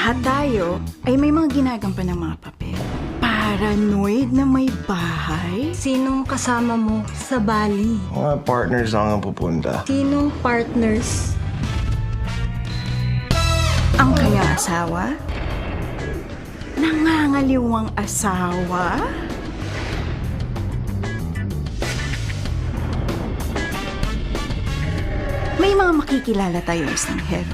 Lahat tayo ay may mga ginagampan ng mga papel. Paranoid na may bahay? Sinong kasama mo sa Bali? Mga partners lang ang pupunta. Sinong partners? Ang kanyang asawa? Nangangaliwang asawa? May mga makikilala tayong estranghero.